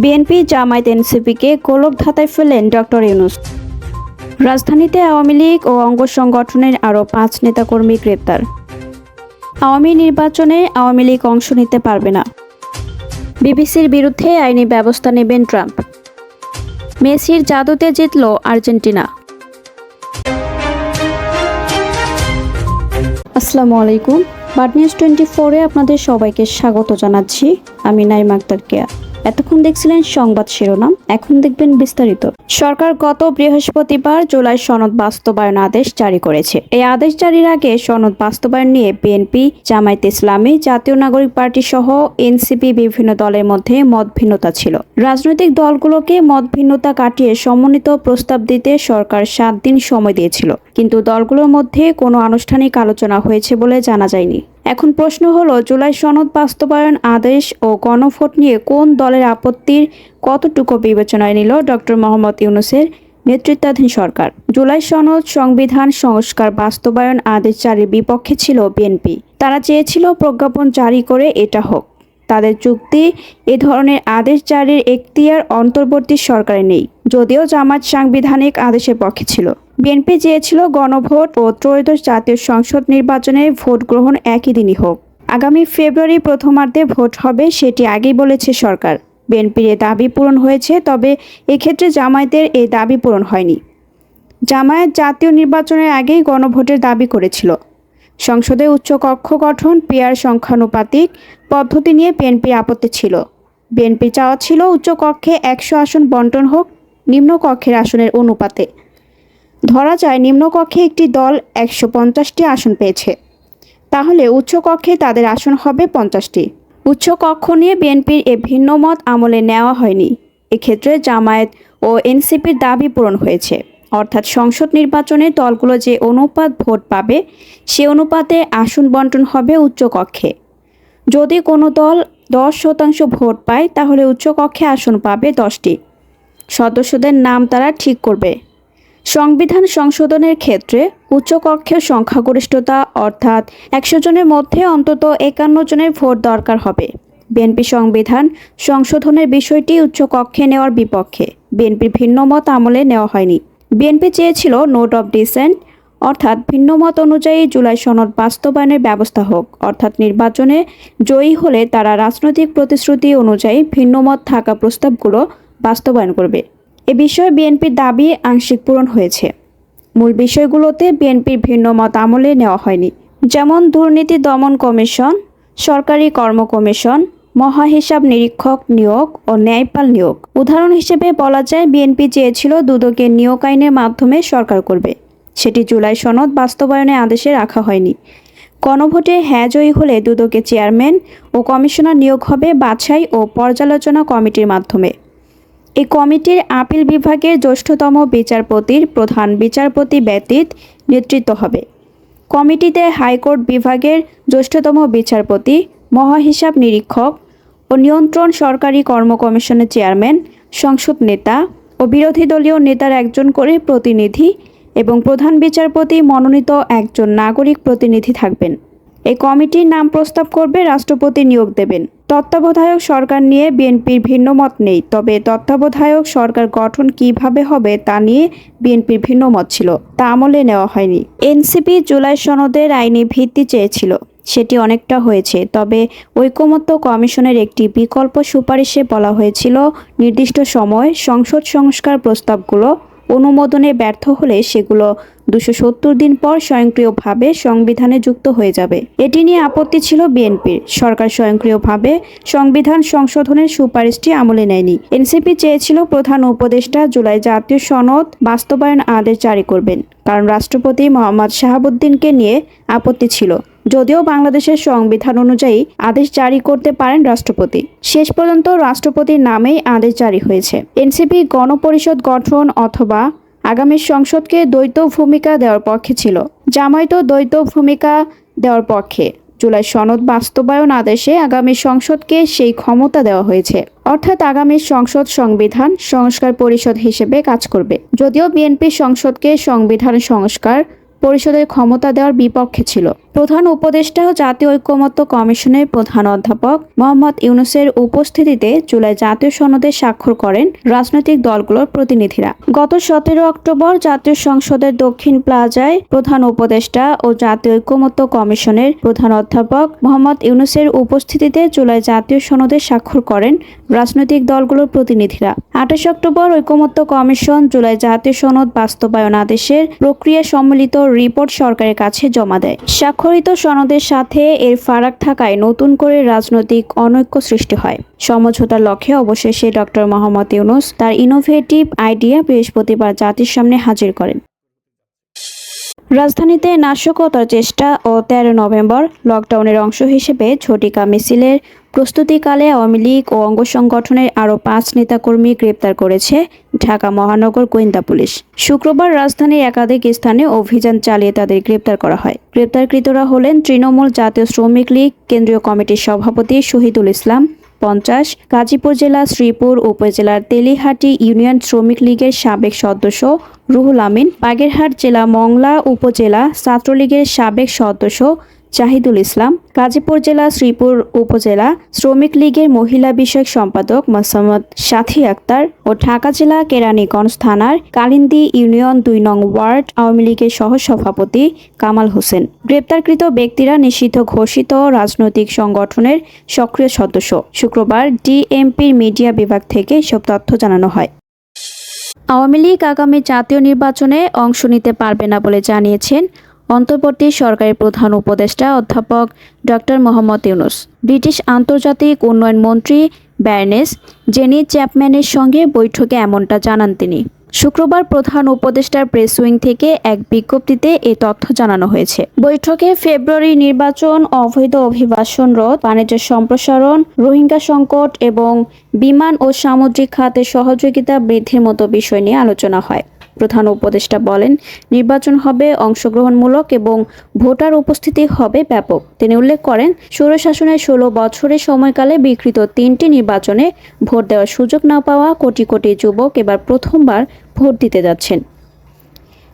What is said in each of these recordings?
BNP Jamaat এনসিপিকে গোলকধাঁধায় ফেললেন doctor Yunus. রাজধানীতে আওয়ামী লীগ ও অঙ্গ সংগঠনের আরও 5 নেতাকর্মী গ্রেপ্তার। আওয়ামী নির্বাচনে আওয়ামী লীগ অংশ নিতে পারবে না। বিবিসির বিরুদ্ধে আইনি ব্যবস্থা নেবেন ট্রাম্প। মেসির জাদুতে জিতল আর্জেন্টিনা। আসসালামু আলাইকুম। বার্ড নিউজ 24-এ আপনাদের সবাইকে স্বাগত জানাচ্ছি। আমি নাইমা আক্তার কেয়া। এতক্ষণ দেখছিলেন সংবাদ শিরোনাম, এখন দেখবেন বিস্তারিত। সরকার গত বৃহস্পতিবার জুলাই সনদ বাস্তবায়ন আদেশ জারি করেছে। এই আদেশ জারির আগে সনদ বাস্তবায়ন নিয়ে বিএনপি, জামায়াত ইসলামী, জাতীয় নাগরিক পার্টি সহ এনসিপি বিভিন্ন দলের মধ্যে মতভিন্নতা ছিল। রাজনৈতিক দলগুলোকে মতভিন্নতা কাটিয়ে সমন্বিত প্রস্তাব দিতে সরকার 7 দিন সময় দিয়েছিল, কিন্তু দলগুলোর মধ্যে কোনো আনুষ্ঠানিক আলোচনা হয়েছে বলে জানা যায়নি। এখন প্রশ্ন হলো, জুলাই সনদ বাস্তবায়ন আদেশ ও গণভোট নিয়ে কোন দলের আপত্তির কতটুকু বিবেচনায় নিল ডক্টর মোহাম্মদ ইউনূসের নেতৃত্বাধীন সরকার। জুলাই সনদ সংবিধান সংস্কার বাস্তবায়ন আদেশ জারির বিপক্ষে ছিল বিএনপি। তারা চেয়েছিল প্রজ্ঞাপন জারি করে এটা হোক। তাদের যুক্তি, এ ধরনের আদেশ জারির এখতিয়ার অন্তর্বর্তী সরকারে নেই, যদিও জামায়াত সাংবিধানিক আদেশের পক্ষে ছিল। বিএনপি চেয়েছিল গণভোট ও ত্রয়োদশ জাতীয় সংসদ নির্বাচনে ভোট গ্রহণ একই দিনই হোক। আগামী ফেব্রুয়ারি প্রথমার্ধে ভোট হবে, সেটি আগেই বলেছে সরকার। বিএনপির এ দাবি পূরণ হয়েছে, তবে এক্ষেত্রে জামায়াতের এই দাবি পূরণ হয়নি। জামায়াত জাতীয় নির্বাচনের আগেই গণভোটের দাবি করেছিল। সংসদে উচ্চ কক্ষ গঠন, পিআর সংখ্যানুপাতিক পদ্ধতি নিয়ে বিএনপির আপত্তি ছিল। বিএনপি চাওয়া ছিল উচ্চ কক্ষে 100 আসন বন্টন হোক নিম্ন কক্ষের আসনের অনুপাতে। ধরা যায় নিম্নকক্ষে একটি দল 150টি আসন পেয়েছে, তাহলে উচ্চকক্ষে তাদের আসন হবে 50টি। উচ্চকক্ষ নিয়ে বিএনপির এ ভিন্ন মত আমলে নেওয়া হয়নি। এক্ষেত্রে জামায়াত ও এনসিপির দাবি পূরণ হয়েছে, অর্থাৎ সংসদ নির্বাচনে দলগুলো যে অনুপাত ভোট পাবে সে অনুপাতে আসন বন্টন হবে উচ্চকক্ষে। যদি কোনো দল 10% ভোট পায়, তাহলে উচ্চকক্ষে আসন পাবে 10টি। সদস্যদের নাম তারা ঠিক করবে। সংবিধান সংশোধনের ক্ষেত্রে উচ্চকক্ষের সংখ্যাগরিষ্ঠতা, অর্থাৎ 100 জনের মধ্যে অন্তত 51 জনের ভোট দরকার হবে। বিএনপি সংবিধান সংশোধনের বিষয়টি উচ্চকক্ষে নেওয়ার বিপক্ষে। বিএনপির ভিন্নমত আমলে নেওয়া হয়নি। বিএনপি চেয়েছিল নোট অব ডিসেন্ট, অর্থাৎ ভিন্নমত অনুযায়ী জুলাই সনদ বাস্তবায়নের ব্যবস্থা হোক, অর্থাৎ নির্বাচনে জয়ী হলে তারা রাজনৈতিক প্রতিশ্রুতি অনুযায়ী ভিন্নমত থাকা প্রস্তাবগুলো বাস্তবায়ন করবে। এ বিষয়ে বিএনপির দাবি আংশিক পূরণ হয়েছে। মূল বিষয়গুলোতে বিএনপির ভিন্ন মত আমলে নেওয়া হয়নি, যেমন দুর্নীতি দমন কমিশন, সরকারি কর্ম কমিশন, মহাহিসাব নিরীক্ষক নিয়োগ ও ন্যায়পাল নিয়োগ। উদাহরণ হিসেবে বলা যায়, বিএনপি চেয়েছিল দুদকে নিয়োগ আইনের মাধ্যমে সরকার করবে, সেটি জুলাই সনদ বাস্তবায়নে আদেশে রাখা হয়নি। গণভোটে হ্যাঁ জয়ী হলে দুদকে চেয়ারম্যান ও কমিশনার নিয়োগ হবে বাছাই ও পর্যালোচনা কমিটির মাধ্যমে। এই কমিটির আপিল বিভাগের জ্যেষ্ঠতম বিচারপতির প্রধান বিচারপতি ব্যতীত নেতৃত্ব হবে। কমিটিতে হাইকোর্ট বিভাগের জ্যেষ্ঠতম বিচারপতি, মহাহিসাব নিরীক্ষক ও নিয়ন্ত্রণ সরকারি কর্ম কমিশনের চেয়ারম্যান, সংসদ নেতা ও বিরোধী দলীয় নেতার একজন করে প্রতিনিধি এবং প্রধান বিচারপতি মনোনীত একজন নাগরিক প্রতিনিধি থাকবেন। এই কমিটির নাম প্রস্তাব করবে, রাষ্ট্রপতি নিয়োগ দেবেন। তত্ত্বাবধায়ক সরকার নিয়ে বিএনপির ভিন্ন মত নেই, তবে তত্ত্বাবধায়ক সরকার গঠন কিভাবে হবে তা নিয়ে বিএনপির ভিন্ন মত ছিল, তা আমলে নেওয়া হয়নি। এনসিপি জুলাই সনদের আইনি ভিত্তি চেয়েছিল, সেটি অনেকটা হয়েছে, তবে ঐকমত্য কমিশনের একটি বিকল্প সুপারিশে বলা হয়েছিল নির্দিষ্ট সময় সংসদ সংস্কার প্রস্তাবগুলো অনুমোদনে ব্যর্থ হলে সেগুলো 270 দিন পর স্বয়ংক্রিয়ভাবে সংবিধানে যুক্ত হয়ে যাবে। এটি নিয়ে আপত্তি ছিল বিএনপির। সরকার স্বয়ংক্রিয়ভাবে সংবিধান সংশোধনের সুপারিশটি আমলে নেয়নি। এনসিপি চেয়েছিল প্রধান উপদেষ্টা জুলাই জাতীয় সনদ বাস্তবায়ন আদেশ জারি করবেন, কারণ রাষ্ট্রপতি মোহাম্মদ শাহাবুদ্দিনকে নিয়ে আপত্তি ছিল। যদিও বাংলাদেশের সংবিধান অনুযায়ী আদেশ জারি করতে পারেন রাষ্ট্রপতি। শেষ পর্যন্ত রাষ্ট্রপতির নামেই আদেশ জারি হয়েছে। এনসিপি গণপরিষদ গঠন অথবা আগামী সংসদকে দ্বৈত ভূমিকা দেওয়ার পক্ষে ছিল। জামায়াতও দ্বৈত ভূমিকা দেওয়ার পক্ষে। জুলাই সনদ বাস্তবায়ন আদেশে আগামী সংসদকে সেই ক্ষমতা দেওয়া হয়েছে, অর্থাৎ আগামী সংসদ সংবিধান সংস্কার পরিষদ হিসেবে কাজ করবে। যদিও বিএনপি সংসদকে সংবিধান সংস্কার পরিষদের ক্ষমতা দেওয়ার বিপক্ষে ছিল। প্রধান উপদেষ্টা ও জাতীয় ঐকমত্য কমিশনের প্রধান অধ্যাপক মোহাম্মদ ইউনূসের উপস্থিতিতে জুলাই জাতীয় সনদে স্বাক্ষর করেন রাজনৈতিক দলগুলোর প্রতিনিধিরা। গত 17 অক্টোবর জাতীয় সংসদের দক্ষিণ প্লাজায় প্রধান উপদেষ্টা ও জাতীয় ঐকমত্য কমিশনের প্রধান অধ্যাপক মোহাম্মদ ইউনূসের উপস্থিতিতে জুলাই জাতীয় সনদে স্বাক্ষর করেন রাজনৈতিক দলগুলোর প্রতিনিধিরা। 28 অক্টোবর ঐকমত্য কমিশন জুলাই জাতীয় সনদ বাস্তবায়ন আদেশের প্রক্রিয়া সম্মিলিত রিপোর্ট সরকারের কাছে জমা দেয়। স্বাক্ষরিত সনদের সাথে এর ফারাক থাকায় নতুন করে রাজনৈতিক অনৈক্য সৃষ্টি হয়। সমঝোতার লক্ষ্যে অবশেষে ডক্টর মোহাম্মদ ইউনূস তার ইনোভেটিভ আইডিয়া বৃহস্পতিবার জাতির সামনে হাজির করেন। রাজধানীতে নাশকতার চেষ্টা ও 13 নভেম্বর লকডাউনের অংশ হিসেবে ঝটিকা মিছিলের প্রস্তুতিকালে আওয়ামী লীগ ও অঙ্গ সংগঠনের আরও 5 নেতাকর্মী গ্রেপ্তার করেছে ঢাকা মহানগর গোয়েন্দা পুলিশ। শুক্রবার রাজধানীর একাধিক স্থানে অভিযান চালিয়ে তাদের গ্রেপ্তার করা হয়। গ্রেপ্তারকৃতরা হলেন তৃণমূল জাতীয় শ্রমিক লীগ কেন্দ্রীয় কমিটির সভাপতি শহীদুল ইসলাম 50, গাজীপুর জেলা শ্রীপুর উপজেলার তেলিহাটি ইউনিয়ন শ্রমিক লীগের সাবেক সদস্য রুহুল আমিন, বাগেরহাট জেলা মংলা উপজেলা ছাত্রলীগের সাবেক সদস্য জাহিদুল ইসলাম, গাজীপুর জেলা শ্রীপুর উপজেলা শ্রমিক লীগের মহিলা বিষয়ক সম্পাদক মোসাম্মদ সাথী আক্তার ও ঢাকা জেলা কেরানীগঞ্জ থানার কালিন্দী ইউনিয়ন 2 নং ওয়ার্ড আওয়ামী লীগের সহসভাপতি কামাল হোসেন। গ্রেপ্তারকৃত ব্যক্তিরা নিষিদ্ধ ঘোষিত রাজনৈতিক সংগঠনের সক্রিয় সদস্য। শুক্রবার ডিএমপির মিডিয়া বিভাগ থেকে এসব তথ্য জানানো হয়। আওয়ামী লীগ আগামী জাতীয় নির্বাচনে অংশ নিতে পারবে না বলে জানিয়েছেন অন্তর্বর্তী সরকারের প্রধান উপদেষ্টা অধ্যাপক ডক্টর মোহাম্মদ ইউনূস। ব্রিটিশ আন্তর্জাতিক উন্নয়ন মন্ত্রী ব্যারনেস জেনি চ্যাপম্যানের সঙ্গে বৈঠকে এমনটা জানান তিনি। শুক্রবার প্রধান উপদেষ্টার প্রেস উইং থেকে এক বিজ্ঞপ্তিতে এই তথ্য জানানো হয়েছে। বৈঠকে ফেব্রুয়ারি নির্বাচন, অবৈধ অভিবাসন রোধ, বাণিজ্য সম্প্রসারণ, রোহিঙ্গা সংকট এবং বিমান ও সামুদ্রিক খাতে সহযোগিতা বৃদ্ধির মতো বিষয় নিয়ে আলোচনা হয়। প্রধান উপদেষ্টা বলেন, নির্বাচন হবে অংশগ্রহণমূলক এবং ভোটার উপস্থিতি হবে ব্যাপক। তিনি উল্লেখ করেন, স্বৈরশাসনের 16 বছরের সময়কালে বিকৃত 3টি নির্বাচনে ভোট দেওয়ার সুযোগ না পাওয়া কোটি কোটি যুবক এবার প্রথমবার ভোট দিতে যাচ্ছেন।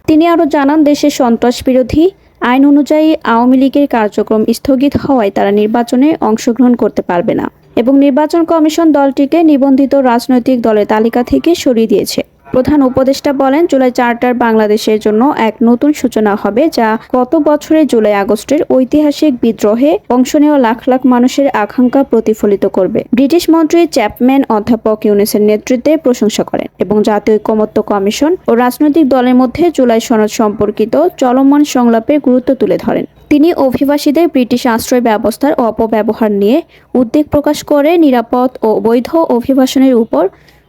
তিনি আরও জানান, দেশের সন্ত্রাস বিরোধী আইন অনুযায়ী আওয়ামী লীগের কার্যক্রম স্থগিত হওয়ায় তারা নির্বাচনে অংশগ্রহণ করতে পারবে না এবং নির্বাচন কমিশন দলটিকে নিবন্ধিত রাজনৈতিক দলের তালিকা থেকে সরিয়ে দিয়েছে। প্রধান উপদেষ্টা বলেন, জুলাই চার্টার বাংলাদেশের জন্য এক নতুন সূচনা হবে, যা গত বছরের জুলাই আগস্টের ঐতিহাসিক বিদ্রোহে অংশ নেওয়া লাখ লাখ মানুষের আকাঙ্ক্ষা প্রতিফলিত করবে। ব্রিটিশ মন্ত্রী চ্যাপম্যান অধ্যাপক ইউনূসের নেতৃত্বে প্রশংসা করেন এবং জাতীয় ঐকমত্য কমিশন ও রাজনৈতিক দলের মধ্যে জুলাই সনদ সম্পর্কিত চলমান সংলাপের গুরুত্ব তুলে ধরেন। তিনি অভিবাসীদের ব্রিটিশ আশ্রয় ব্যবস্থার অপব্যবহার নিয়ে উদ্বেগ প্রকাশ করে নিরাপদ ও বৈধ অভিবাসনের উপর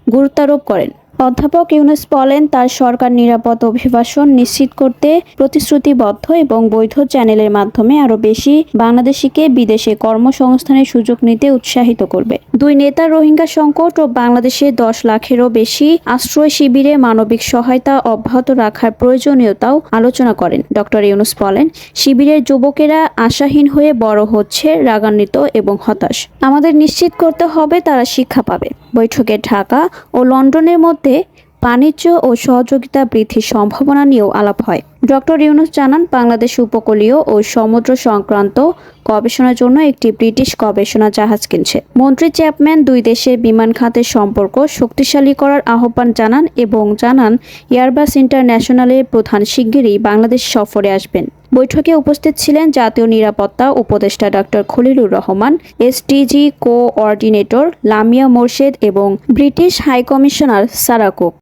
গুরুত্বারোপ করেন। অধ্যাপক ইউনূস বলেন, তার সরকার নিরাপদ অভিবাসন নিশ্চিত করতে প্রতিশ্রুতিবদ্ধ এবং বৈধ চ্যানেলের মাধ্যমে আরও বেশি বাংলাদেশিকে বিদেশে কর্মসংস্থানের সুযোগ নিতে উৎসাহিত করবে। দুই নেতা রোহিঙ্গা সংকট ও বাংলাদেশে 10 লাখেরও বেশি আশ্রয় শিবিরে মানবিক সহায়তা অব্যাহত রাখার প্রয়োজনীয়তাও আলোচনা করেন। ডক্টর ইউনূস বলেন, শিবিরের যুবকেরা আশাহীন হয়ে বড় হচ্ছে, রাগান্বিত এবং হতাশ। আমাদের নিশ্চিত করতে হবে তারা শিক্ষা পাবে। বৈঠকে ঢাকা ও লন্ডনের মধ্যে বাণিজ্য ও সহযোগিতা বৃদ্ধির সম্ভাবনা নিয়েও আলাপ হয়। ডক্টর ইউনূস জানান, বাংলাদেশ উপকূলীয় ও সমুদ্র সংক্রান্ত গবেষণার জন্য একটি ব্রিটিশ গবেষণা জাহাজ কিনছে। মন্ত্রী চ্যাপম্যান দুই দেশের বিমান খাতের সম্পর্ক শক্তিশালী করার আহ্বান জানান এবং জানান, এয়ারবাস ইন্টারন্যাশনালের প্রধান শিগগিরই বাংলাদেশ সফরে আসবেন। বৈঠকে উপস্থিত ছিলেন জাতীয় নিরাপত্তা উপদেষ্টা doctor Khalilur Rahman, SDG coordinator Lamia Morshed এবং ব্রিটিশ হাইকমিশনার সারা কুক।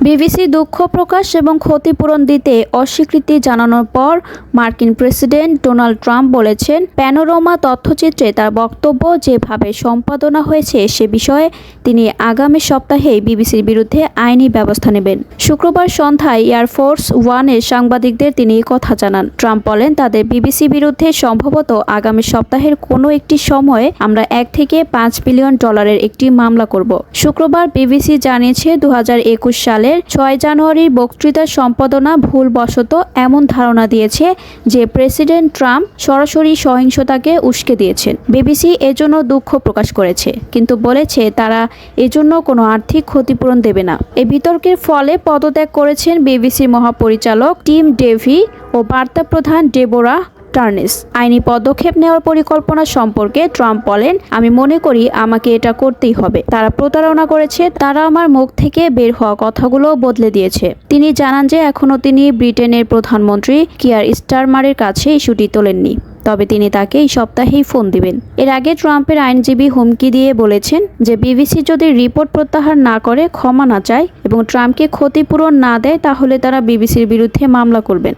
বিবিসি দুঃখ প্রকাশ এবং ক্ষতিপূরণ দিতে অস্বীকৃতি জানানোর পর মার্কিন প্রেসিডেন্ট ডোনাল্ড ট্রাম্প বলেছেন, প্যানোরামা তথ্যচিত্রে তার বক্তব্য যেভাবে সম্পাদনা হয়েছে সে বিষয়ে তিনি আগামী সপ্তাহেই বিবিসির বিরুদ্ধে আইনি ব্যবস্থা নেবেন। শুক্রবার সন্ধ্যায় এয়ারফোর্স ওয়ানের সাংবাদিকদের তিনি এই কথা জানান। ট্রাম্প বলেন, তাদের বিবিসি বিরুদ্ধে সম্ভবত আগামী সপ্তাহের কোনো একটি সময়ে আমরা 1 থেকে 5 বিলিয়ন ডলারের একটি মামলা করব। শুক্রবার বিবিসি জানিয়েছে, 2021 সালের 6 জানুয়ারির বক্তৃতা সম্পাদনা ভুলবশত এমন ধারণা দিয়েছে যে প্রেসিডেন্ট ট্রাম্প সরাসরি সহিংসতাকে উস্কে দিয়েছেন। বিবিসি এজন্য দুঃখ প্রকাশ করেছে, কিন্তু বলেছে তারা এজন্য কোনো আর্থিক ক্ষতিপূরণ দেবে না। এই বিতর্কের ফলে পদত্যাগ করেছেন বিবিসির মহাপরিচালক টিম ডেভি ও বার্তা প্রধান ডেবোরা টার্নেস। আইনি পদক্ষেপ নেওয়ার পরিকল্পনা সম্পর্কে ট্রাম্প বলেন, আমি মনে করি আমাকে এটা করতেই হবে। তারা প্রতারণা করেছে, তারা আমার মুখ থেকে বের হওয়া কথাগুলো বদলে দিয়েছে। তিনি জানান যে এখনও তিনি ব্রিটেনের প্রধানমন্ত্রী কিয়ার স্টারমারের কাছে ইস্যুটি তোলেননি, তবে তিনি তাকে এই সপ্তাহেই ফোন দিবেন। এর আগে ট্রাম্পের আইনজীবী হুমকি দিয়ে বলেছেন যে বিবিসি যদি রিপোর্ট প্রত্যাহার না করে, ক্ষমা না চায় এবং ট্রাম্পকে ক্ষতিপূরণ না দেয়, তাহলে তারা বিবিসির বিরুদ্ধে মামলা করবেন।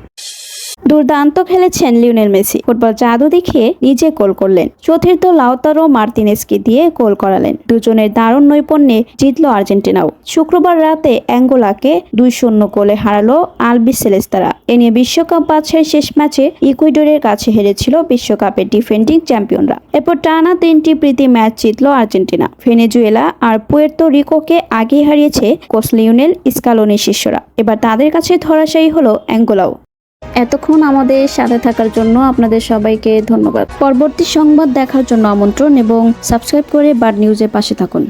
দুর্দান্ত খেলেছেন লিওনেল মেসি। ফুটবল জাদু দেখিয়ে নিজে গোল করলেন। চতুর্থ লাউতারো মার্তিনেজকে দিয়ে গোল করালেন। দুজনের দারুণ নৈপুণ্যে জিতল আর্জেন্টিনাও। শুক্রবার রাতে অ্যাঙ্গোলাকে 2-0 গোলে হারালো আলবিসেলেস্তারা। এ নিয়ে বিশ্বকাপ বাছাইয়ের শেষ ম্যাচে ইকুয়েডরের কাছে হেরেছিল বিশ্বকাপের ডিফেন্ডিং চ্যাম্পিয়নরা। এরপর টানা 3টি প্রীতি ম্যাচ জিতল আর্জেন্টিনা। ভেনেজুয়েলা আর পুয়ের্তো রিকোকে আগে হারিয়েছে কোচ লিওনেল স্কালোনির শিষ্যরা। এবার তাদের কাছে ধরাশায়ী হলো অ্যাঙ্গোলাও। এতক্ষণ আমাদের সাথে থাকার জন্য আপনাদের সবাইকে ধন্যবাদ। পরবর্তী সংবাদ দেখার জন্য আমন্ত্রণ এবং সাবস্ক্রাইব করে বার্ড নিউজের পাশে থাকুন।